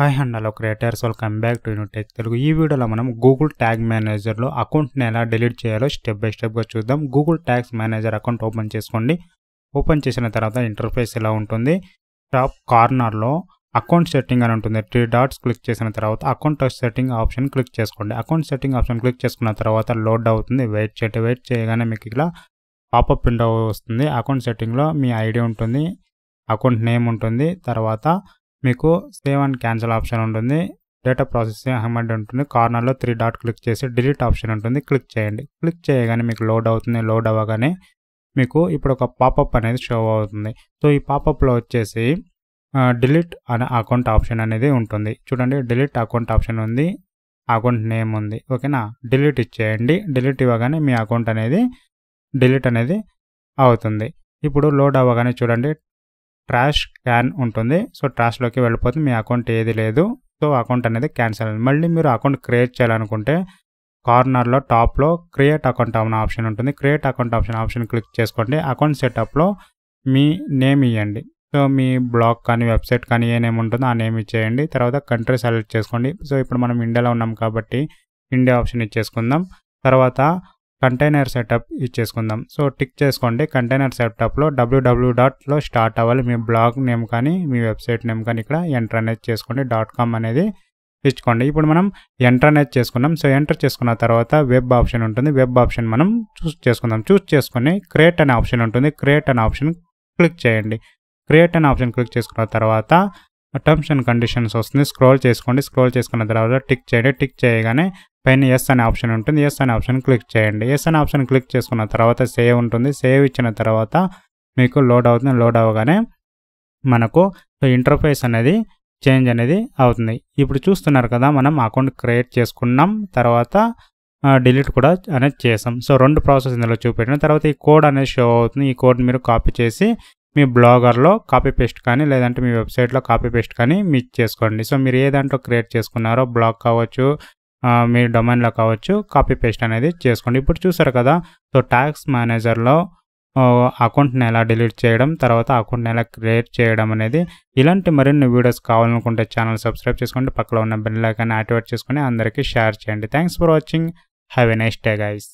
Hi and hello creators, welcome back to Unitech Telugu. ఈ వీడియోలో మనం గూగుల్ ట్యాగ్ మేనేజర్లో అకౌంట్ని ఎలా డిలీట్ చేయాలో స్టెప్ బై స్టెప్గా చూద్దాం. Google tags manager account open చేసుకోండి. ఓపెన్ చేసిన తర్వాత ఇంటర్ఫేస్ ఇలా ఉంటుంది. టాప్ కార్నర్లో అకౌంట్ సెట్టింగ్ అని ఉంటుంది. 3 డాట్స్ క్లిక్ చేసిన తర్వాత అకౌంట్ సెట్టింగ్ ఆప్షన్ క్లిక్ చేసుకోండి. అకౌంట్ సెట్టింగ్ ఆప్షన్ క్లిక్ చేసుకున్న తర్వాత లోడ్ అవుతుంది. వెయిట్ చేయగానే మీకు ఇలా పాపప్ విండో వస్తుంది. అకౌంట్ సెట్టింగ్లో మీ ఐడి ఉంటుంది, అకౌంట్ నేమ్ ఉంటుంది, తర్వాత మీకు సేవ్ అండ్ క్యాన్సిల్ ఆప్షన్ ఉంటుంది, డేటా ప్రాసెసింగ్ అహ్మద్ ఉంటుంది. కార్నర్లో 3 డాట్ క్లిక్ చేసి డిలీట్ ఆప్షన్ ఉంటుంది, క్లిక్ చేయండి. క్లిక్ చేయగానే మీకు లోడ్ అవుతుంది. లోడ్ అవ్వగానే మీకు ఇప్పుడు ఒక పాపప్ అనేది షో అవుతుంది. సో ఈ పాపప్లో వచ్చేసి డిలీట్ అనే అకౌంట్ ఆప్షన్ అనేది ఉంటుంది. చూడండి, డిలీట్ అకౌంట్ ఆప్షన్ ఉంది, అకౌంట్ నేమ్ ఉంది. ఓకేనా, డిలీట్ ఇచ్చేయండి. డిలీట్ ఇవ్వగానే మీ అకౌంట్ అనేది డిలీట్ అనేది అవుతుంది. ఇప్పుడు లోడ్ అవ్వగానే చూడండి, ట్రాష్ క్యాన్ ఉంటుంది. సో ట్రాష్లోకి వెళ్ళిపోతుంది, మీ అకౌంట్ ఏది లేదు. సో అకౌంట్ అనేది క్యాన్సిల్ అయింది. మళ్ళీ మీరు అకౌంట్ క్రియేట్ చేయాలనుకుంటే కార్నర్లో టాప్లో క్రియేట్ అకౌంట్ అనే ఆప్షన్ ఉంటుంది. క్రియేట్ అకౌంట్ ఆప్షన్ క్లిక్ చేసుకోండి. అకౌంట్ సెటప్లో మీ నేమ్ ఇవ్వండి. సో మీ బ్లాగ్ కానీ వెబ్సైట్ కానీ ఏ నేమ్ ఉంటుందో ఆ నేమ్ ఇచ్చేయండి. తర్వాత కంట్రీ సెలెక్ట్ చేసుకోండి. సో ఇప్పుడు మనం ఇండియాలో ఉన్నాం కాబట్టి ఇండియా ఆప్షన్ ఇచ్చేసుకుందాం. తర్వాత కంటైనర్ సెటప్ ఇచ్చేసుకుందాం. సో టిక్ చేసుకోండి. కంటైనర్ సెటప్లో www.లో స్టార్ట్ అవ్వాలి. మీ బ్లాగ్ నేమ్ కానీ మీ వెబ్సైట్ నేమ్ కానీ ఇక్కడ ఎంటర్ అనేది చేసుకోండి. .com అనేది ఇచ్చుకోండి. ఇప్పుడు మనం ఎంటర్ అనేది చేసుకున్నాం. సో ఎంటర్ చేసుకున్న తర్వాత వెబ్ ఆప్షన్ ఉంటుంది. వెబ్ ఆప్షన్ మనం చూస్ చేసుకుందాం. చూస్ చేసుకొని క్రియేట్ అనే ఆప్షన్ ఉంటుంది. క్రియేట్ అనే ఆప్షన్ క్లిక్ చేయండి. క్రియేట్ అనే ఆప్షన్ క్లిక్ చేసుకున్న తర్వాత టర్మ్స్ అండ్ కండిషన్స్ వస్తుంది. స్క్రోల్ చేసుకోండి. స్క్రోల్ చేసుకున్న తర్వాత టిక్ చేయండి. టిక్ చేయగానే పైన ఎస్ అనే ఆప్షన్ ఉంటుంది. ఎస్ అనే ఆప్షన్ క్లిక్ చేయండి. ఎస్ అనే ఆప్షన్ క్లిక్ చేసుకున్న తర్వాత సేవ్ ఉంటుంది. సేవ్ ఇచ్చిన తర్వాత మీకు లోడ్ అవుతుంది. లోడ్ అవ్వగానే మనకు ఇంటర్ఫేస్ అనేది చేంజ్ అనేది అవుతుంది. ఇప్పుడు చూస్తున్నారు కదా, మనం అకౌంట్ క్రియేట్ చేసుకున్నాం, తర్వాత డిలీట్ కూడా అనేది చేసాం. సో 2 ప్రాసెస్ ఇందులో చూపెట్టిన తర్వాత ఈ కోడ్ అనేది షో అవుతుంది. ఈ కోడ్ మీరు కాపీ చేసి మీ బ్లాగర్లో కాపీ పేస్ట్ కానీ లేదంటే మీ వెబ్సైట్లో కాపీ పేస్ట్ కానీ మిక్స్ చేసుకోండి. సో మీరు ఏ దాంట్లో క్రియేట్ చేసుకున్నారో బ్లాగ్ కావచ్చు, మీ డొమైన్లో కావచ్చు, కాపీ పేస్ట్ అనేది చేసుకోండి. ఇప్పుడు చూసారు కదా, సో ట్యాగ్స్ మేనేజర్లో అకౌంట్ని ఎలా డిలీట్ చేయడం, తర్వాత అకౌంట్ని ఎలా క్రియేట్ చేయడం అనేది. ఇలాంటి మరిన్ని వీడియోస్ కావాలనుకుంటే ఛానల్ సబ్స్క్రైబ్ చేసుకోండి. పక్కలో ఉన్న బెల్ ఐకాన్ యాక్టివేట్ చేసుకొని అందరికీ షేర్ చేయండి. Thanks for watching. Have a nice day guys.